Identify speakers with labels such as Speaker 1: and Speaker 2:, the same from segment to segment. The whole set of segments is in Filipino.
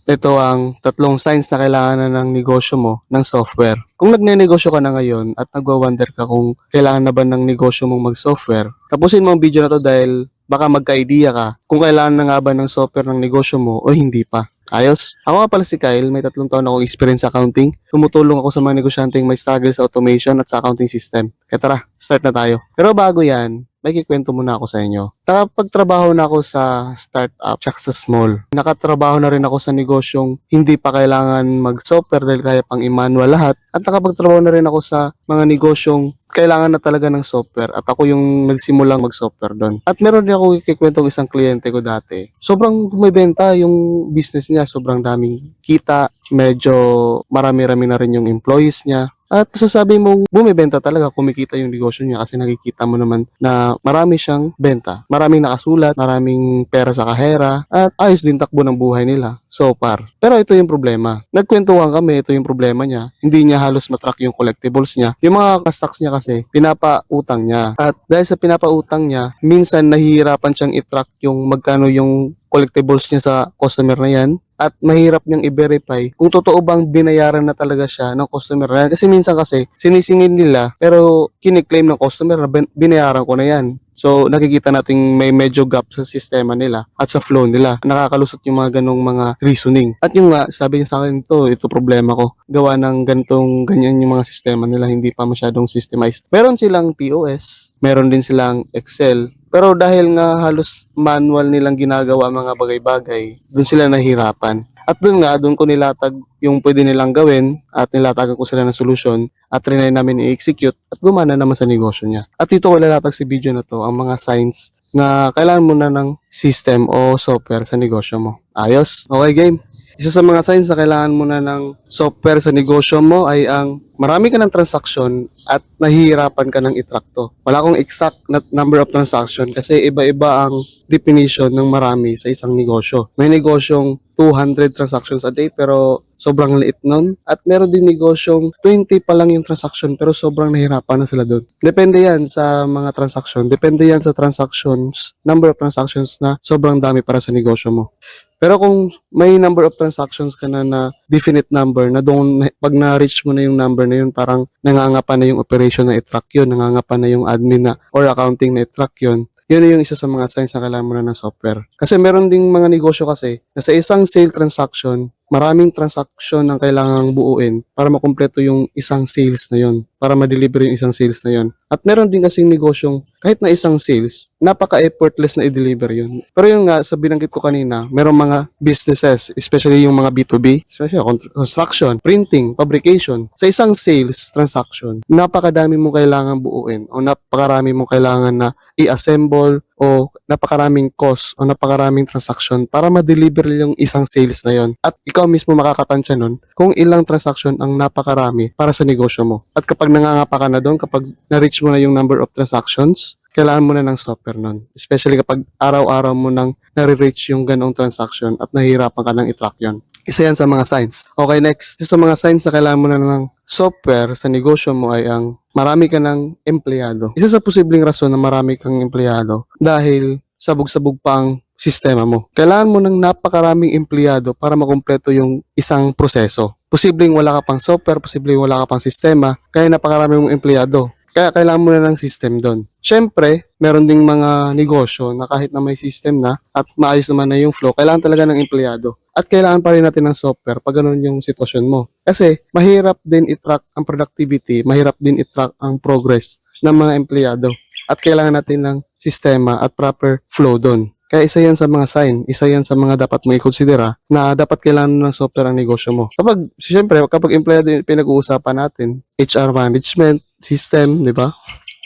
Speaker 1: Ito ang tatlong signs na kailangan na ng negosyo mo ng software. Kung nagne-negosyo ka na ngayon at nagwa-wonder ka kung kailangan na ba ng negosyo mong mag-software, tapusin mo ang video na to dahil baka magka-idea ka kung kailangan na nga ba ng software ng negosyo mo o hindi pa. Ayos? Ako nga pala si Kyle, may 3 taon akong experience sa accounting. Tumutulong ako sa mga negosyanteng may struggle sa automation at sa accounting system. Kaya tara, start na tayo. Pero bago yan, may kikwento muna ako sa inyo. Nakapagtrabaho na ako sa startup tsaka sa small. Nakatrabaho na rin ako sa negosyong hindi pa kailangan mag-software dahil kaya pang i-manual lahat. At nakapagtrabaho na rin ako sa mga negosyong kailangan na talaga ng software at ako yung nagsimulang mag-software doon. At meron din ako ikikwentong isang kliyente ko dati. Sobrang bumibenta yung business niya, sobrang daming kita, medyo marami-rami na rin yung employees niya. At masasabi mong bumibenta talaga, kumikita yung negosyo niya kasi nakikita mo naman na marami siyang benta. Maraming nakasulat, maraming pera sa kahera, at ayos din takbo ng buhay nila so far. Pero ito yung problema. Nagkwentuhan kami, ito yung problema niya. Hindi niya halos matrack yung collectibles niya. Yung mga stocks niya kasi, pinapautang niya. At dahil sa pinapautang niya, minsan nahihirapan siyang i-track yung magkano yung collectibles niya sa customer na yan. At mahirap niyang i-verify kung totoo bang binayaran na talaga siya ng customer na yan. Kasi minsan kasi sinisingin nila pero kiniklaim ng customer na binayaran ko na yan. So nakikita nating may medyo gap sa sistema nila at sa flow nila. Nakakalusot yung mga ganong mga reasoning. At yung nga, sabi niya sa akin ito problema ko. Gawa ng ganyan yung mga sistema nila, hindi pa masyadong systemized. Meron silang POS, meron din silang Excel, pero dahil nga halos manual nilang ginagawa mga bagay-bagay, doon sila nahihirapan. At doon ko nilatag yung pwede nilang gawin at nilatagan ko sila ng solusyon at trinay namin i-execute at gumana naman sa negosyo niya. At dito ko nilatag sa video na to ang mga signs na kailangan mo na ng system o software sa negosyo mo. Ayos? Okay, game? Isa sa mga signs na kailangan mo na ng software sa negosyo mo ay ang marami ka ng transaction at nahihirapan ka ng i-track to. Wala akong exact number of transaction kasi iba-iba ang definition ng marami sa isang negosyo. May negosyong 200 transactions a day pero sobrang liit nun. At meron din negosyong 20 pa lang yung transaction pero sobrang nahirapan na sila doon. Depende yan sa mga transaction. Depende yan sa transactions, number of transactions na sobrang dami para sa negosyo mo. Pero kung may number of transactions ka na definite number, na doon, pag na-reach mo na yung number na yun, parang nangangapa na yung operation na i-track yun, nangangapa na yung admin na or accounting na i-track yun, yun na yung isa sa mga signs na kailangan mo na ng software. Kasi meron ding mga negosyo kasi na sa isang sale transaction, maraming transaction ang kailangang buuin para makumpleto yung isang sales na yun, para ma-deliver yung isang sales na yun. At meron din kasing negosyong kahit na isang sales, napaka-effortless na i-deliver yun. Pero yung nga, sa binanggit ko kanina, merong mga businesses, especially yung mga B2B, especially construction, printing, fabrication. Sa isang sales transaction, napakadami mong kailangan buuin o napakarami mong kailangan na i-assemble o napakaraming cost o napakaraming transaction para ma-deliver yung isang sales na yon. At ikaw mismo makakatansya nun kung ilang transaction ang napakarami para sa negosyo mo. At kapag nangangapa ka na doon, kapag na-reach mo na yung number of transactions, kailangan mo na ng software nun. Especially kapag araw-araw mo nang nare-reach yung ganong transaction at nahihirapan ka nang i-track yun. Isa yan sa mga signs. Okay, next. Isa sa mga signs na kailangan mo na ng software sa negosyo mo ay ang marami ka ng empleyado. Isa sa posibleng rason na marami kang empleyado dahil sabog-sabog pa ang sistema mo. Kailangan mo ng napakaraming empleyado para makumpleto yung isang proseso. Posibleng wala ka pang software, posibleng wala ka pang sistema, kaya napakarami mong empleyado. Kaya kailangan mo na ng system doon. Siyempre, meron ding mga negosyo na kahit na may system na at maayos naman na yung flow, kailangan talaga ng empleyado. At kailangan pa rin natin ng software pag ganun yung sitwasyon mo. Kasi mahirap din i-track ang productivity, mahirap din i-track ang progress ng mga empleyado. At kailangan natin ng sistema at proper flow doon. Kaya isa yan sa mga sign, isa yan sa mga dapat mo i-considera na dapat kailangan ng software ang negosyo mo. Kapag empleyado yung pinag-uusapan natin, HR management, system, di ba?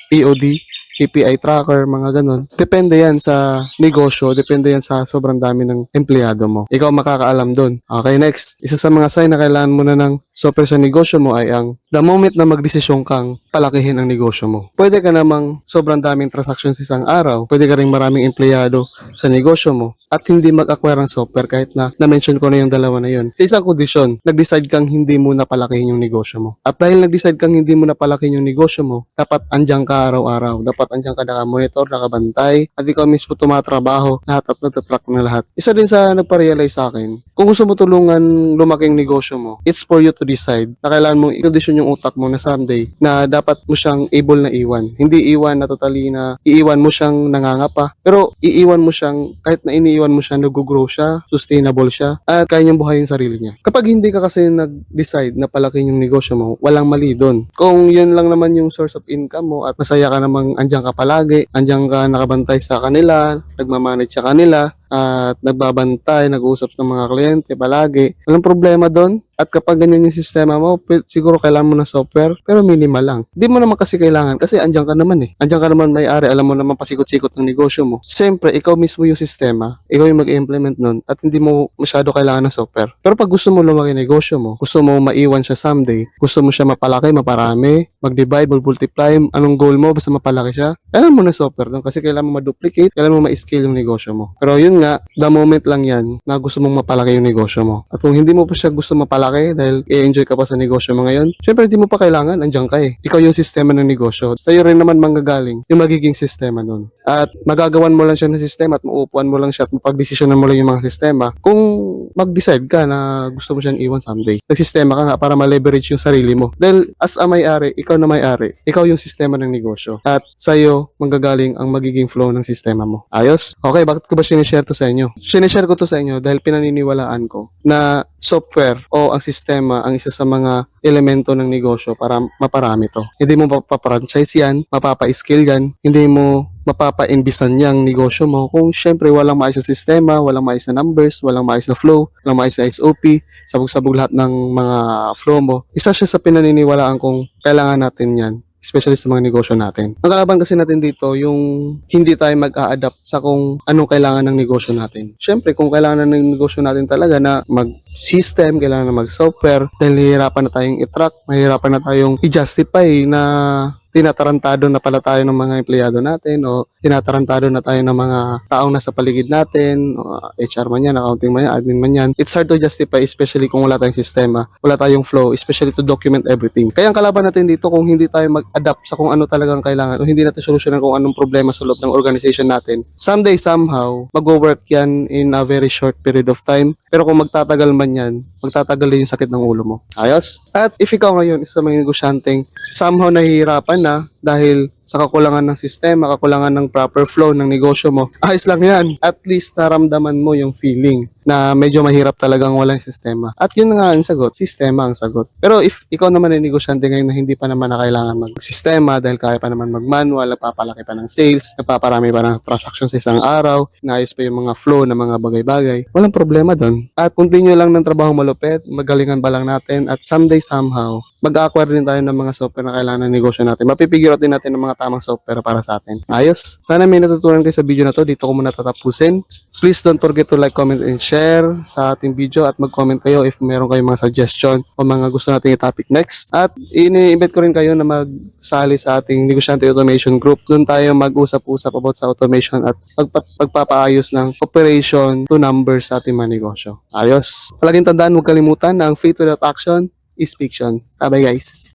Speaker 1: POD, KPI tracker, mga ganun. Depende yan sa negosyo, depende yan sa sobrang dami ng empleyado mo. Ikaw makakaalam doon. Okay, next. Isa sa mga sign na kailangan mo na ng software sa negosyo mo ay ang the moment na magdesisyon kang palakihin ang negosyo mo. Pwede ka namang sobrang daming transactions sa isang araw, pwede ka rin maraming empleyado sa negosyo mo at hindi mag-acquire ng software kahit na na-mention ko na yung dalawa na yun. Sa isang kondisyon, nag-decide kang hindi mo na palakihin yung negosyo mo. At dahil nag-decide kang hindi mo na palakihin yung negosyo mo, dapat andyan ka araw-araw. Dapat andyan ka naka-monitor, nakabantay, at ikaw mismo tumatrabaho, lahat at nagtatrack na lahat. Isa din sa nagpa-realize sa akin, kung gusto mo tulungan lumaki yung negosyo mo, it's for you to decide na kailangan mong i-condition yung utak mo na someday na dapat mo siyang able na iwan. Hindi iwan na totally na iiwan mo siyang nangangapa, pero iiwan mo siyang kahit na iniiwan mo siya, nag-grow siya, sustainable siya, at kaya niyang buhayin yung sarili niya. Kapag hindi ka kasi nag-decide na palakihin yung negosyo mo, walang mali doon. Kung yun lang naman yung source of income mo at masaya ka namang andyan ka palagi, andyan ka nakabantay sa kanila, nagmamanage sa kanila, at nagbabantay, nag-uusap ng mga kliyente palagi. Walang problema doon. At kapag ganyan yung sistema mo, siguro kailangan mo ng software, pero minimal lang. Hindi mo naman kasi kailangan kasi andyan ka naman eh. Andyan ka naman may-ari, alam mo naman pasikot-sikot ng negosyo mo. Siyempre, ikaw mismo yung sistema, ikaw yung mag-implement nun, at hindi mo masyado kailangan ng software. Pero pag gusto mo lumaki negosyo mo, gusto mo maiwan siya someday, gusto mo siya mapalaki, maparami, mag-divide, mag-multiply, anong goal mo, basta mapalaki siya, kailangan mo ng software doon kasi kailangan mo ma-duplicate, kailangan mo ma-scale yung negosyo mo. Pero yun nga, the moment lang yan na gusto mong mapalaki yung negosyo mo. At kung hindi mo pa siya gusto mapalaki dahil i-enjoy ka pa sa negosyo mo ngayon, syempre hindi mo pa kailangan, andyan ka eh. Ikaw yung sistema ng negosyo. Sa'yo rin naman manggagaling yung magiging sistema nun. At magagawan mo lang siya ng sistema at mauupuan mo lang siya at mapagdesisyonan mo lang yung mga sistema kung mag-decide ka na gusto mo siyang iwan someday. Nagsistema ka nga para ma-leverage yung sarili mo. Dahil as a may-ari, ikaw na may-ari, ikaw yung sistema ng negosyo. At sa'yo manggagaling ang magiging flow ng sistema mo. Ayos? Okay, bakit ko ba sinishare to sa inyo? Sinishare ko to sa inyo dahil pinaniniwalaan ko na software o ang sistema ang isa sa mga elemento ng negosyo para maparami to. Hindi mo mapapa-franchise yan, mapapa-scale yan, hindi mo mapapa-imbisan yang negosyo mo kung syempre walang maayos na sistema, walang maayos na numbers, walang maayos na flow, walang maayos na SOP, sabog-sabog lahat ng mga flow mo. Isa siya sa pinaniniwalaan kung kailangan natin yan, especially sa mga negosyo natin. Ang kalaban kasi natin dito, yung hindi tayo mag-a-adapt sa kung anong kailangan ng negosyo natin. Siyempre, kung kailangan ng negosyo natin talaga na mag-system, kailangan na mag-software, dahil nahihirapan na tayong i-track, nahihirapan na tayong i-justify na tinatarantado na pala tayo ng mga empleyado natin o tinatarantado na tayo ng mga taong nasa paligid natin, o HR man yan, accounting man yan, admin man yan. It's hard to justify especially kung wala tayong sistema, wala tayong flow, especially to document everything. Kaya ang kalaban natin dito kung hindi tayo mag-adapt sa kung ano talagang kailangan o hindi natin solusyonan kung anong problema sa loob ng organization natin, someday somehow mag-work yan in a very short period of time. Pero kung magtatagal man yan, magtatagal din yung sakit ng ulo mo. Ayos? At if ikaw ngayon isa sa mga negosyanteng somehow nahihirapan na dahil sa kakulangan ng sistema, kakulangan ng proper flow ng negosyo mo, ayos lang yan. At least naramdaman mo yung feeling na medyo mahirap talagang walang sistema. At yun nga ang sagot, sistema ang sagot. Pero if ikaw naman ay negosyante ngayon na hindi pa naman na kailangan mag-sistema dahil kaya pa naman mag-manual, nagpapalaki pa ng sales, nagpaparami pa ng transactions sa isang araw, naayos pa yung mga flow ng mga bagay-bagay, walang problema doon. At continue lang ng trabaho malupit, magalingan pa lang natin at someday somehow, mag-acquire din tayo ng mga software na kailangan ng negosyo natin. Mapipigure out din natin ng mga tamang software para sa atin. Ayos? Sana may natutunan kayo sa video na to. Dito ko muna tatapusin. Please don't forget to like, comment, and share sa ating video at mag-comment kayo if meron kayong mga suggestion o mga gusto nating i-topic next. At ini-invite ko rin kayo na magsali sa ating Negosyante Automation Group. Doon tayo mag-usap-usap about sa automation at pagpapaayos ng operation to numbers sa ating mga negosyo. Ayos? Palaging tandaan, huwag kalimutan na ang faith without action is fiction. Bye-bye guys!